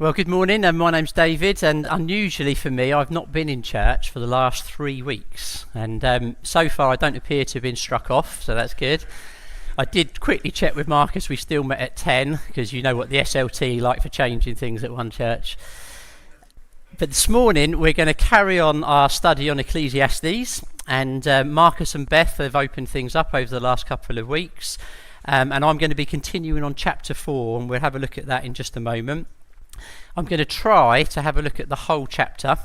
Well, good morning, and my name's David, and unusually for me, I've not been in church for the last 3 weeks, and so far I don't appear to have been struck off, so that's good. I did quickly check with Marcus, we still met at 10, because you know what the SLT like for changing things at one church. But this morning we're going to carry on our study on Ecclesiastes, and Marcus and Beth have opened things up over the last couple of weeks, and I'm going to be continuing on chapter 4, and we'll have a look at that in just a moment. I'm going to try to have a look at the whole chapter,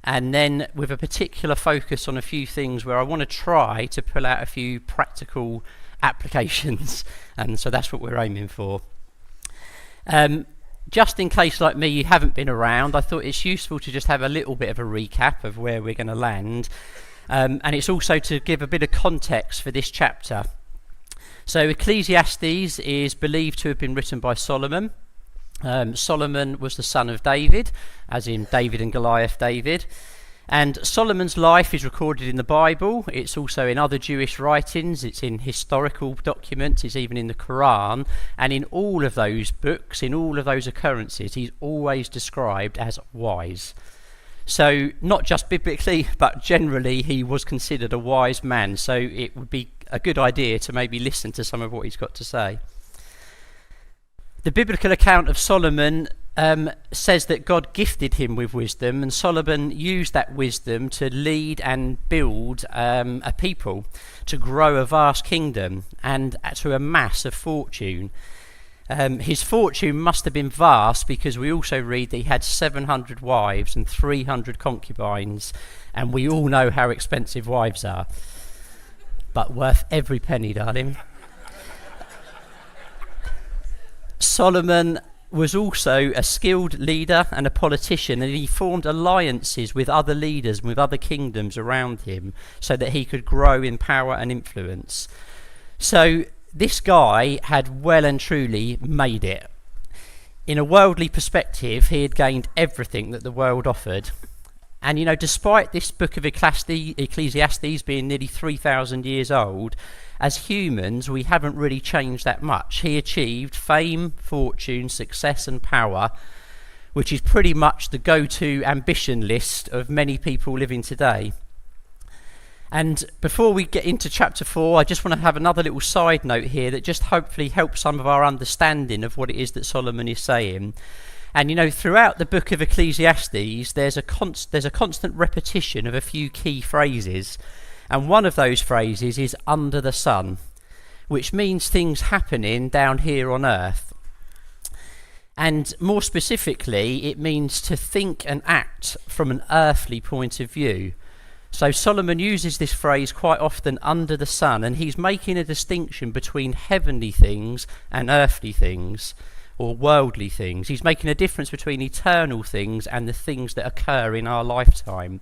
and then with a particular focus on a few things where I want to try to pull out a few practical applications, and so that's what we're aiming for. Just in case, like me, you haven't been around, I thought it's useful to just have a little bit of a recap of where we're going to land, and it's also to give a bit of context for this chapter. So Ecclesiastes is believed to have been written by Solomon. Solomon was the son of David, as in David and Goliath David, and Solomon's life is recorded in the Bible. It's also in other Jewish writings, it's in historical documents, it's even in the Quran, and in all of those books, in all of those occurrences, he's always described as wise. So not just biblically, but generally he was considered a wise man, so it would be a good idea to maybe listen to some of what he's got to say. The biblical account of Solomon says that God gifted him with wisdom, and Solomon used that wisdom to lead and build a people, to grow a vast kingdom, and to amass a fortune. His fortune must have been vast, because we also read that he had 700 wives and 300 concubines, and we all know how expensive wives are. But worth every penny, darling. Solomon was also a skilled leader and a politician, and he formed alliances with other leaders and with other kingdoms around him so that he could grow in power and influence. So this guy had well and truly made it. In a worldly perspective, he had gained everything that the world offered. And you know, despite this book of Ecclesiastes being nearly 3,000 years old, as humans, we haven't really changed that much. He achieved fame, fortune, success and power, which is pretty much the go-to ambition list of many people living today. And before we get into chapter 4, I just want to have another little side note here that just hopefully helps some of our understanding of what it is that Solomon is saying. And you know, throughout the book of Ecclesiastes, there's a constant repetition of a few key phrases. And one of those phrases is under the sun, which means things happening down here on earth. And more specifically, it means to think and act from an earthly point of view. So Solomon uses this phrase quite often, under the sun, and he's making a distinction between heavenly things and earthly things, or worldly things. He's making a difference between eternal things and the things that occur in our lifetime.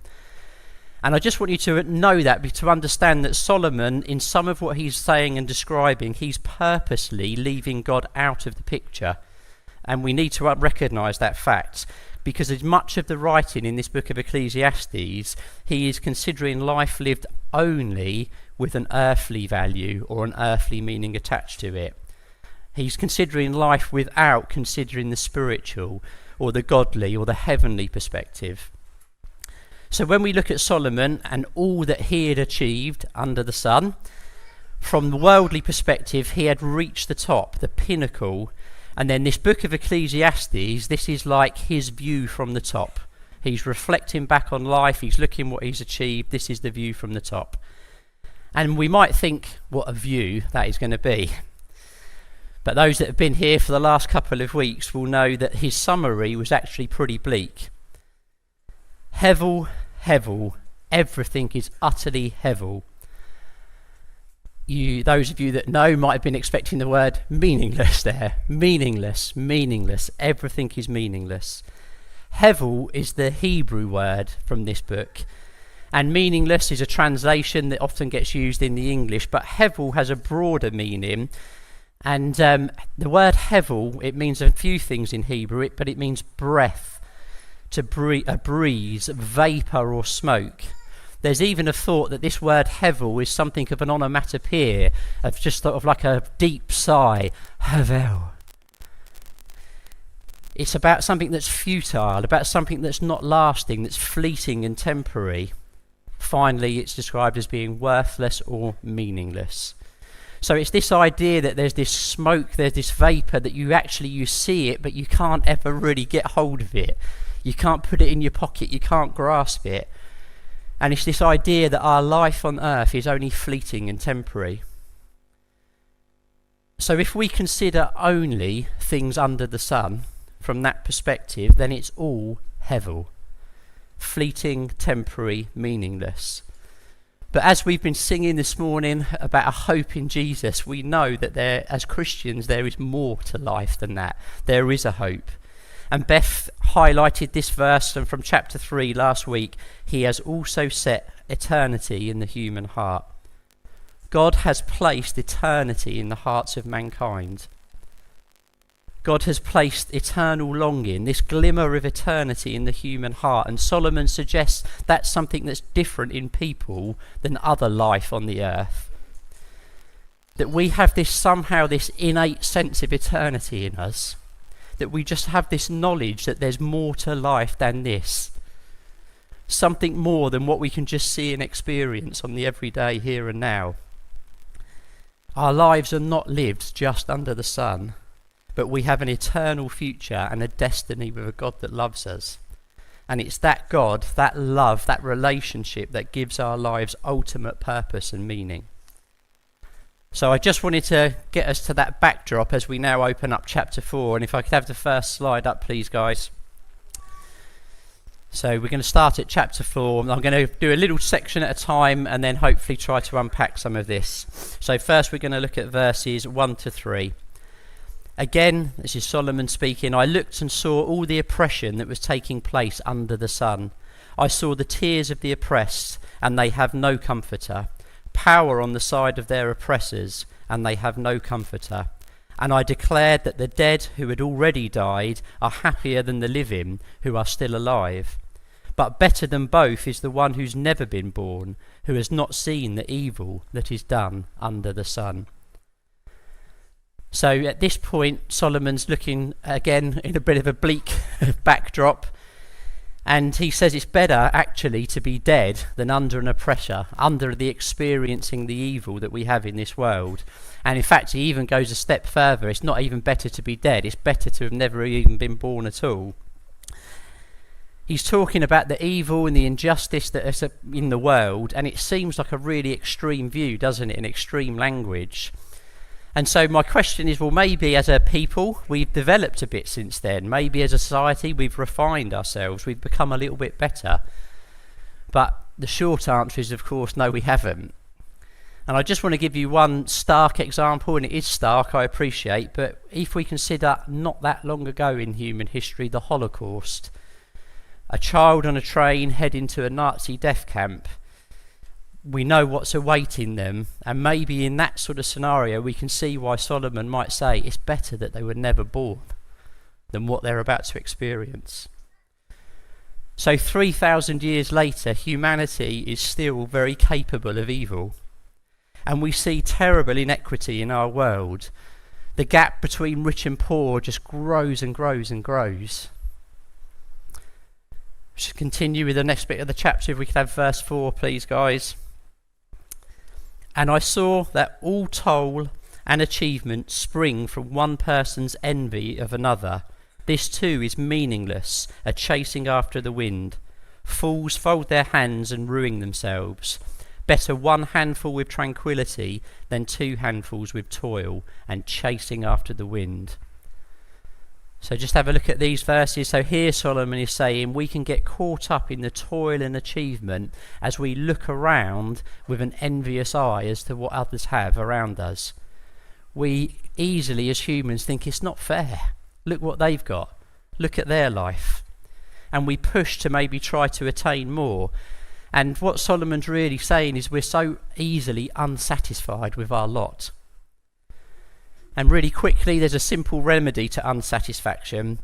And I just want you to know that, to understand that Solomon, in some of what he's saying and describing, he's purposely leaving God out of the picture. And we need to recognise that fact, because as much of the writing in this book of Ecclesiastes, he is considering life lived only with an earthly value or an earthly meaning attached to it. He's considering life without considering the spiritual or the godly or the heavenly perspective. So when we look at Solomon and all that he had achieved under the sun, from the worldly perspective, he had reached the top, the pinnacle. And then this book of Ecclesiastes, this is like his view from the top. He's reflecting back on life, he's looking what he's achieved, this is the view from the top. And we might think what a view that is going to be. But those that have been here for the last couple of weeks will know that his summary was actually pretty bleak. Hevel, hevel, everything is utterly hevel. Those of you that know might have been expecting the word meaningless there. Meaningless, meaningless, everything is meaningless. Hevel is the Hebrew word from this book, and meaningless is a translation that often gets used in the English, but hevel has a broader meaning. And the word hevel, it means a few things in Hebrew, but it means breath, to a breeze, vapour or smoke. There's even a thought that this word hevel is something of an onomatopoeia, of just sort of like a deep sigh, hevel. It's about something that's futile, about something that's not lasting, that's fleeting and temporary. Finally, it's described as being worthless or meaningless. So it's this idea that there's this smoke, there's this vapour that you see it, but you can't ever really get hold of it. You can't put it in your pocket, you can't grasp it. And it's this idea that our life on earth is only fleeting and temporary. So if we consider only things under the sun from that perspective, then it's all hevel. Fleeting, temporary, meaningless. But as we've been singing this morning about a hope in Jesus, we know that as Christians, there is more to life than that. There is a hope. And Beth highlighted this verse from chapter 3 last week. He has also set eternity in the human heart. God has placed eternity in the hearts of mankind. God has placed eternal longing, this glimmer of eternity in the human heart. And Solomon suggests that's something that's different in people than other life on the earth. That we have this innate sense of eternity in us. That we just have this knowledge that there's more to life than this. Something more than what we can just see and experience on the everyday here and now. Our lives are not lived just under the sun, but we have an eternal future and a destiny with a God that loves us. And it's that God, that love, that relationship that gives our lives ultimate purpose and meaning. So I just wanted to get us to that backdrop as we now open up chapter 4. And if I could have the first slide up, please, guys. So we're going to start at chapter 4. I'm going to do a little section at a time and then hopefully try to unpack some of this. So first we're going to look at verses 1 to 3. Again, this is Solomon speaking. I looked and saw all the oppression that was taking place under the sun. I saw the tears of the oppressed, and they have no comforter. Power on the side of their oppressors, and they have no comforter. And I declared that the dead who had already died are happier than the living who are still alive. But better than both is the one who's never been born, who has not seen the evil that is done under the sun. So at this point, Solomon's looking again in a bit of a bleak backdrop. And he says it's better actually to be dead than under an oppressor, under the experiencing the evil that we have in this world. And in fact, he even goes a step further. It's not even better to be dead. It's better to have never even been born at all. He's talking about the evil and the injustice that is in the world. And it seems like a really extreme view, doesn't it? In extreme language. And so my question is, well, maybe as a people, we've developed a bit since then. Maybe as a society, we've refined ourselves. We've become a little bit better. But the short answer is, of course, no, we haven't. And I just want to give you one stark example, and it is stark, I appreciate, but if we consider not that long ago in human history, the Holocaust, a child on a train heading to a Nazi death camp, we know what's awaiting them, and maybe in that sort of scenario we can see why Solomon might say it's better that they were never born than what they're about to experience. So 3,000 years later, humanity is still very capable of evil, and we see terrible inequity in our world. The gap between rich and poor just grows and grows and grows. Just continue with the next bit of the chapter. If we could have verse 4, please, guys. And I saw that all toil and achievement spring from one person's envy of another. This too is meaningless, a chasing after the wind. Fools fold their hands and ruin themselves. Better one handful with tranquility than 2 handfuls with toil and chasing after the wind. So just have a look at these verses. So here Solomon is saying we can get caught up in the toil and achievement as we look around with an envious eye as to what others have around us. We easily as humans think it's not fair. Look what they've got. Look at their life. And we push to maybe try to attain more. And what Solomon's really saying is we're so easily unsatisfied with our lot. And really quickly, there's a simple remedy to unsatisfaction.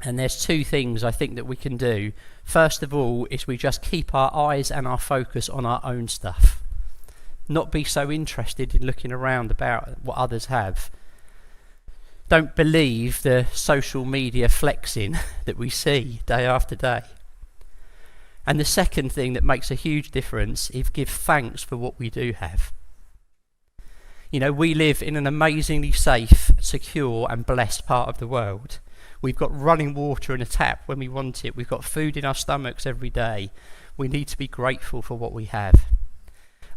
And there's 2 things I think that we can do. First of all, is we just keep our eyes and our focus on our own stuff. Not be so interested in looking around about what others have. Don't believe the social media flexing that we see day after day. And the second thing that makes a huge difference is give thanks for what we do have. You know, we live in an amazingly safe, secure and blessed part of the world. We've got running water in a tap when we want it. We've got food in our stomachs every day. We need to be grateful for what we have.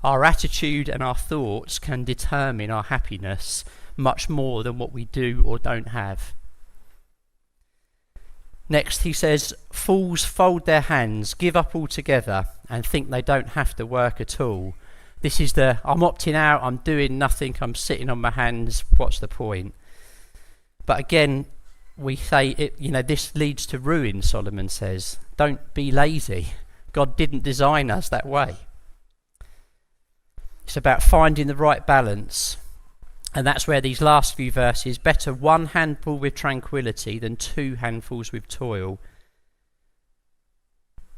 Our attitude and our thoughts can determine our happiness much more than what we do or don't have. Next he says, fools fold their hands, give up altogether and think they don't have to work at all. This is I'm opting out, I'm doing nothing, I'm sitting on my hands, what's the point? But again, we say, this leads to ruin, Solomon says. Don't be lazy. God didn't design us that way. It's about finding the right balance. And that's where these last few verses, better one handful with tranquility than two handfuls with toil.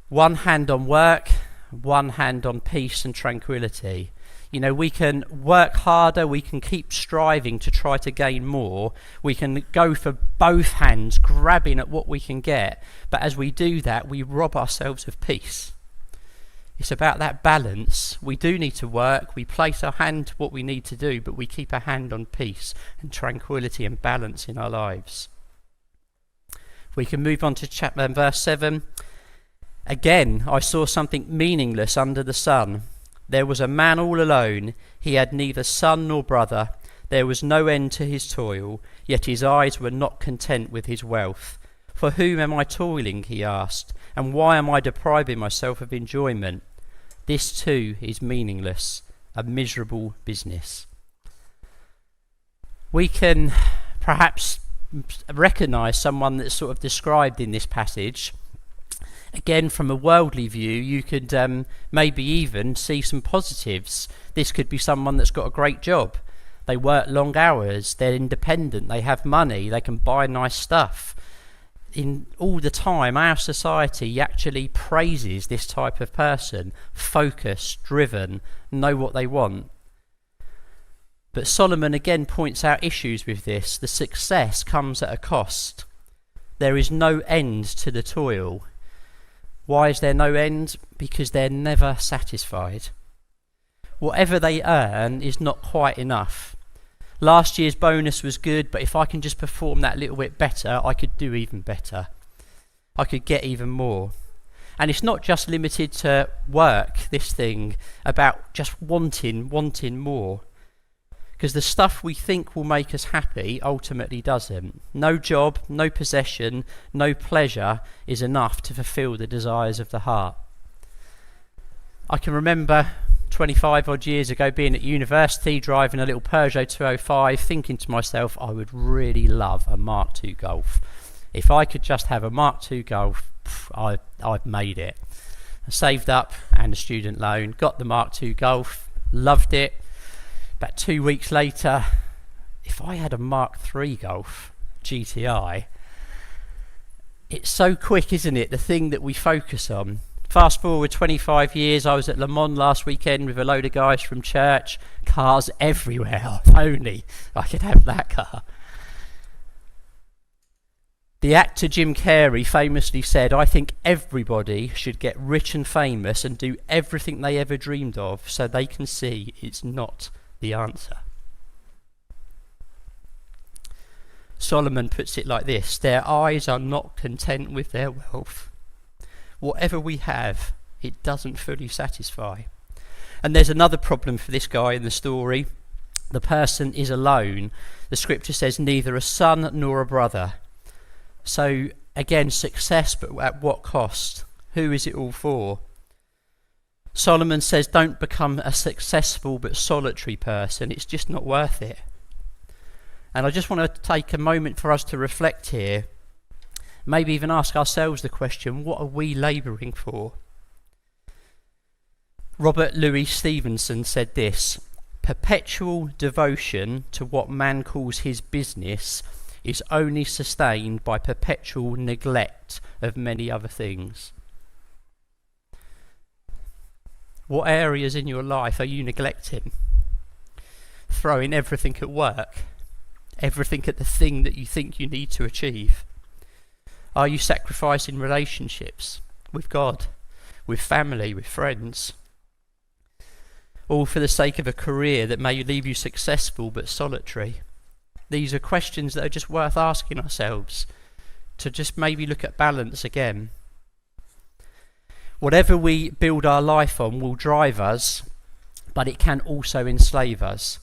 One hand on work, one hand on peace and tranquility. You know, we can work harder, we can keep striving to try to gain more. We can go for both hands, grabbing at what we can get. But as we do that, we rob ourselves of peace. It's about that balance. We do need to work, we place our hand to what we need to do, but we keep a hand on peace and tranquility and balance in our lives. We can move on to verse 7. Again, I saw something meaningless under the sun. There was a man all alone. He had neither son nor brother. There was no end to his toil, yet his eyes were not content with his wealth. For whom am I toiling, he asked, and why am I depriving myself of enjoyment? This too is meaningless, a miserable business. We can perhaps recognise someone that's sort of described in this passage. Again, from a worldly view, you could maybe even see some positives. This could be someone that's got a great job. They work long hours, they're independent, they have money, they can buy nice stuff. In all the time, our society actually praises this type of person, focused, driven, know what they want. But Solomon again points out issues with this. The success comes at a cost. There is no end to the toil. Why is there no end? Because they're never satisfied. Whatever they earn is not quite enough. Last year's bonus was good, but if I can just perform that little bit better, I could do even better. I could get even more. And it's not just limited to work, this thing, about just wanting more. Because the stuff we think will make us happy ultimately doesn't. No job, no possession, no pleasure is enough to fulfill the desires of the heart. I can remember 25 odd years ago being at university, driving a little Peugeot 205, thinking to myself, I would really love a Mark II Golf. If I could just have a Mark II Golf, I've made it. I saved up and a student loan, got the Mark II Golf, loved it. About 2 weeks later, if I had a Mark III Golf GTI, it's so quick, isn't it? The thing that we focus on. Fast forward 25 years, I was at Le Mans last weekend with a load of guys from church. Cars everywhere. If only I could have that car. The actor Jim Carrey famously said, I think everybody should get rich and famous and do everything they ever dreamed of so they can see it's not the answer. Solomon puts it like this: their eyes are not content with their wealth. Whatever we have, it doesn't fully satisfy. And there's another problem for this guy in the story. The person is alone. The scripture says neither a son nor a brother. So again, success, but at what cost? Who is it all for? Solomon says don't become a successful but solitary person. It's just not worth it. And I just want to take a moment for us to reflect here. Maybe even ask ourselves the question, what are we labouring for? Robert Louis Stevenson said this: perpetual devotion to what man calls his business is only sustained by perpetual neglect of many other things. What areas in your life are you neglecting? Throwing everything at work, everything at the thing that you think you need to achieve? Are you sacrificing relationships with God, with family, with friends? All for the sake of a career that may leave you successful but solitary? These are questions that are just worth asking ourselves, to just maybe look at balance again. Whatever we build our life on will drive us, but it can also enslave us.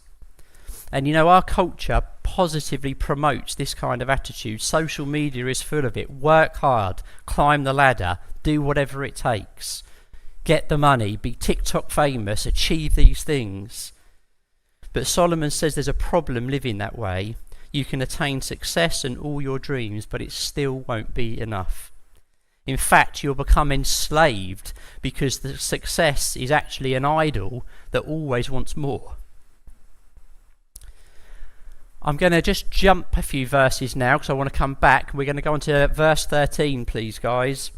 And our culture positively promotes this kind of attitude. Social media is full of it. Work hard, climb the ladder, do whatever it takes. Get the money, be TikTok famous, achieve these things. But Solomon says there's a problem living that way. You can attain success and all your dreams, but it still won't be enough. In fact, you'll become enslaved because the success is actually an idol that always wants more. I'm going to just jump a few verses now because I want to come back. We're going to go on to verse 13, please, guys.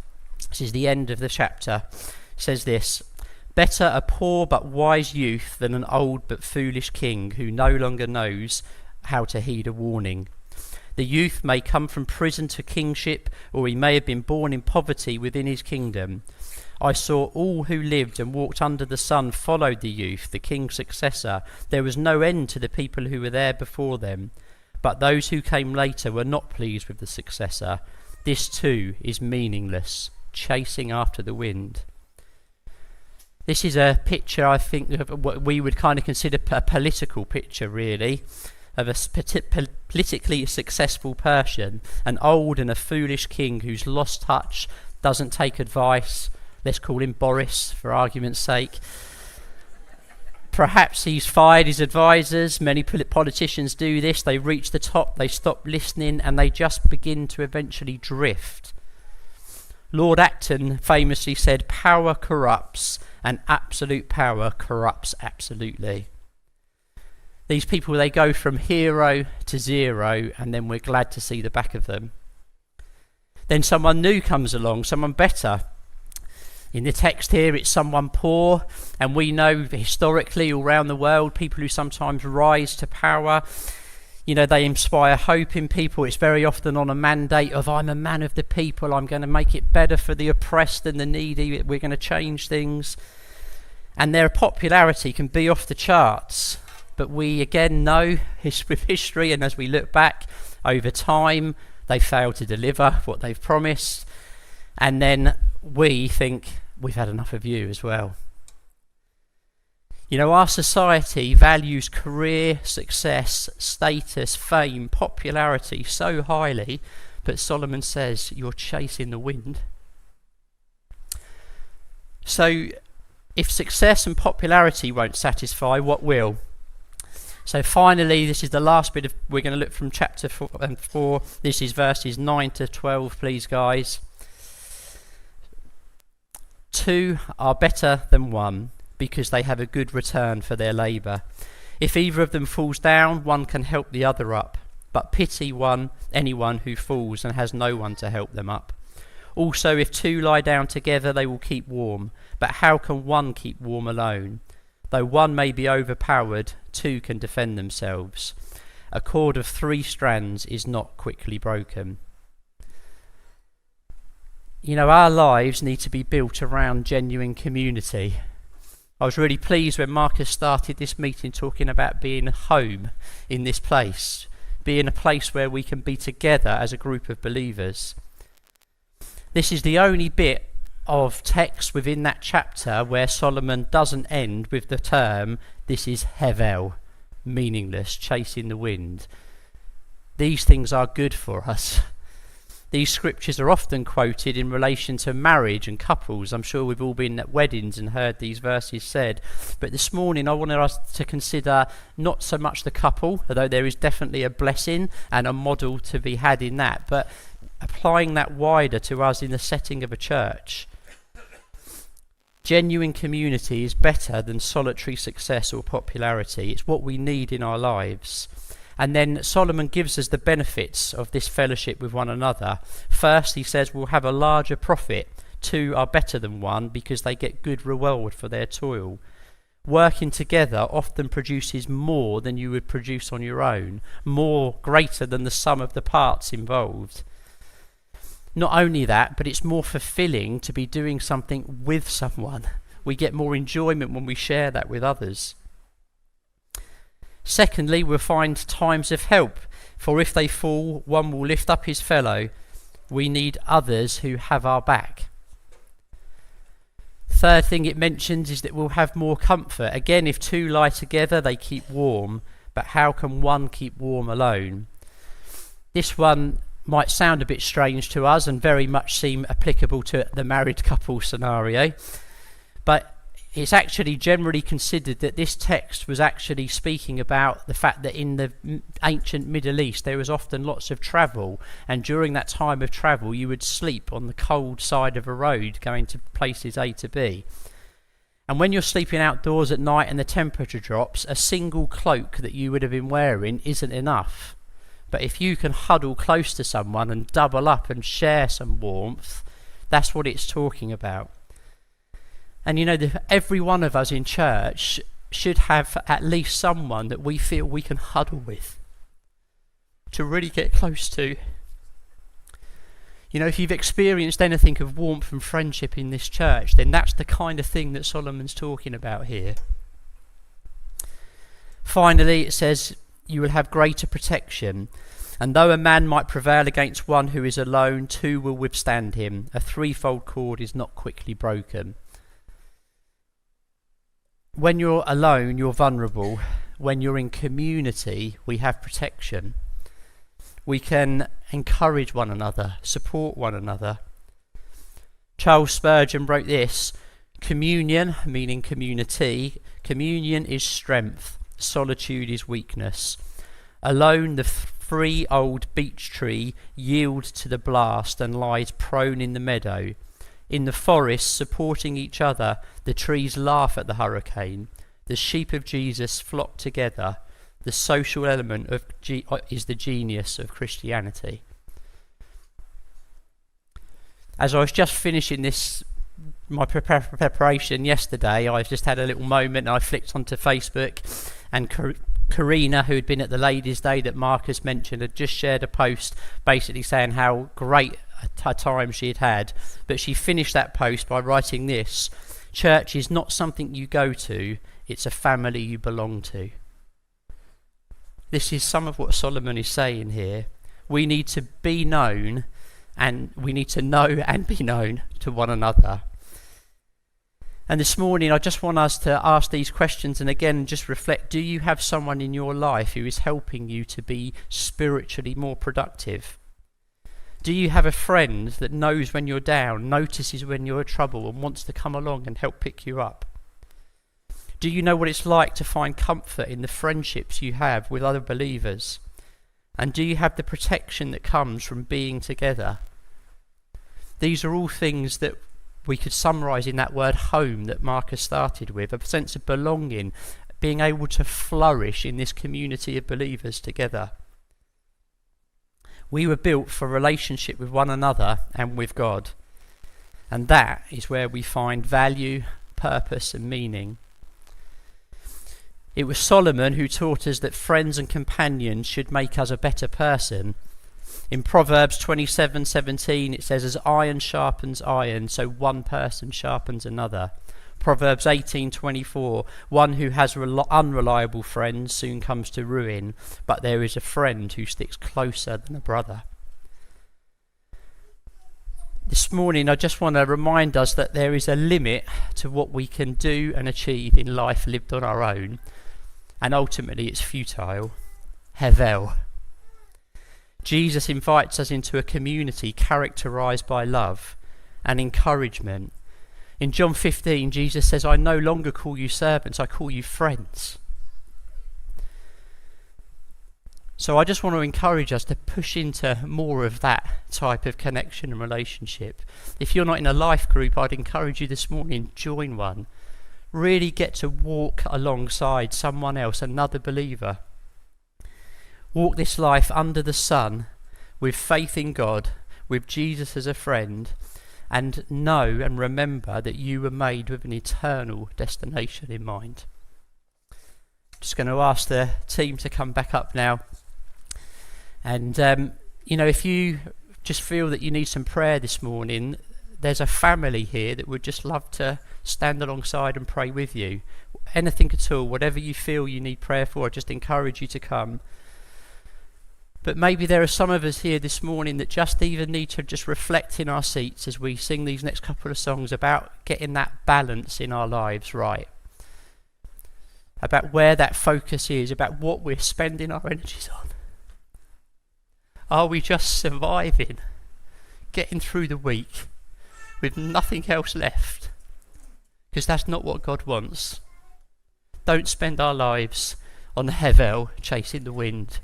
This is the end of the chapter. It says this: "Better a poor but wise youth than an old but foolish king who no longer knows how to heed a warning. The youth may come from prison to kingship, or he may have been born in poverty within his kingdom. I saw all who lived and walked under the sun followed the youth, the king's successor. There was no end to the people who were there before them. But those who came later were not pleased with the successor. This too is meaningless, chasing after the wind." This is a picture, I think, of what we would kind of consider a political picture, really, of a politically successful person, an old and a foolish king who's lost touch, doesn't take advice. Let's call him Boris for argument's sake. Perhaps he's fired his advisors. Many politicians do this. They reach the top, they stop listening, and they just begin to eventually drift. Lord Acton famously said, "Power corrupts, and absolute power corrupts absolutely." These people, they go from hero to zero, and then we're glad to see the back of them. Then someone new comes along, someone better. In the text here, it's someone poor, and we know historically all around the world, people who sometimes rise to power, they inspire hope in people. It's very often on a mandate of, I'm a man of the people, I'm going to make it better for the oppressed and the needy, we're going to change things. And their popularity can be off the charts. But we again know with history, and as we look back over time, they fail to deliver what they've promised. And then we think, we've had enough of you as well. Our society values career, success, status, fame, popularity so highly, but Solomon says you're chasing the wind. So if success and popularity won't satisfy, what will? So finally, this is the last bit we're going to look from chapter 4. This is verses 9 to 12, please, guys. Two are better than one, because they have a good return for their labour. If either of them falls down, one can help the other up. But pity anyone who falls and has no one to help them up. Also, if two lie down together, they will keep warm. But how can one keep warm alone? Though one may be overpowered, two can defend themselves. A cord of 3 strands is not quickly broken. Our lives need to be built around genuine community. I was really pleased when Marcus started this meeting talking about being home in this place, being a place where we can be together as a group of believers. This is the only bit of text within that chapter where Solomon doesn't end with the term, this is hevel, meaningless, chasing the wind. These things are good for us. These scriptures are often quoted in relation to marriage and couples. I'm sure we've all been at weddings and heard these verses said. But this morning I wanted us to consider not so much the couple, although there is definitely a blessing and a model to be had in that, but applying that wider to us in the setting of a church. Genuine community is better than solitary success or popularity. It's what we need in our lives. And then Solomon gives us the benefits of this fellowship with one another. First, he says we'll have a larger profit. 2 are better than 1 because they get good reward for their toil. working together often produces more than you would produce on your own, more greater than the sum of the parts involved. Not only that, but it's more fulfilling to be doing something with someone. We get more enjoyment when we share that with others. Secondly, we'll find times of help, for if they fall, one will lift up his fellow. We need others who have our back. Third thing it mentions is that we'll have more comfort. Again, if two lie together, they keep warm, but how can one keep warm alone? This one might sound a bit strange to us and very much seem applicable to the married couple scenario, but it's actually generally considered that this text was actually speaking about the fact that in the ancient Middle East there was often lots of travel, and during that time of travel you would sleep on the cold side of a road going to places A to B. And when you're sleeping outdoors at night and the temperature drops, a single cloak that you would have been wearing isn't enough. But if you can huddle close to someone and double up and share some warmth, that's what it's talking about. And you know, every one of us in church should have at least someone that we feel we can huddle with, to really get close to. You know, if you've experienced anything of warmth and friendship in this church, then that's the kind of thing that Solomon's talking about here. Finally, it says, you will have greater protection. And though a man might prevail against one who is alone, two will withstand him. A threefold cord is not quickly broken. When you're alone, you're vulnerable. When you're in community, we have protection. We can encourage one another, support one another. Charles Spurgeon wrote this: communion, meaning community, communion is strength, solitude is weakness. Alone the free old beech tree yields to the blast and lies prone in the meadow. In the forest, supporting each other, the trees laugh at the hurricane. The sheep of Jesus flock together. The social element is the genius of Christianity. As I was just finishing my preparation yesterday, I just had a little moment and I flicked onto Facebook, and Karina, who had been at the Ladies' Day that Marcus mentioned, had just shared a post basically saying how great a time she had. But she finished that post by writing this: church is not something you go to, it's a family you belong to. This is some of what Solomon is saying here. We need to be known, and we need to know and be known to one another. And this morning I just want us to ask these questions and again just reflect: do you have someone in your life who is helping you to be spiritually more productive? Do you have a friend that knows when you're down, notices when you're in trouble and wants to come along and help pick you up? Do you know what it's like to find comfort in the friendships you have with other believers? And do you have the protection that comes from being together? These are all things that we could summarise in that word home that Marcus started with: a sense of belonging, being able to flourish in this community of believers together. We were built for relationship with one another and with God. And that is where we find value, purpose and meaning. It was Solomon who taught us that friends and companions should make us a better person. In Proverbs 27:17 it says, as iron sharpens iron, so one person sharpens another. Proverbs 18:24, one who has unreliable friends soon comes to ruin, but there is a friend who sticks closer than a brother. This morning I just want to remind us that there is a limit to what we can do and achieve in life lived on our own, and ultimately it's futile. Hevel. Jesus invites us into a community characterised by love and encouragement. In John 15, Jesus says, I no longer call you servants, I call you friends. So I just want to encourage us to push into more of that type of connection and relationship. If you're not in a life group, I'd encourage you this morning, join one. Really get to walk alongside someone else, another believer. Walk this life under the sun with faith in God, with Jesus as a friend, and know and remember that you were made with an eternal destination in mind. Just going to ask the team to come back up now. And, if you just feel that you need some prayer this morning, there's a family here that would just love to stand alongside and pray with you. Anything at all, whatever you feel you need prayer for, I just encourage you to come. But maybe there are some of us here this morning that just even need to just reflect in our seats as we sing these next couple of songs about getting that balance in our lives right. About where that focus is, about what we're spending our energies on. Are we just surviving, getting through the week with nothing else left? Because that's not what God wants. Don't spend our lives on the Hevel chasing the wind.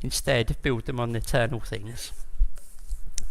Instead, build them on eternal things.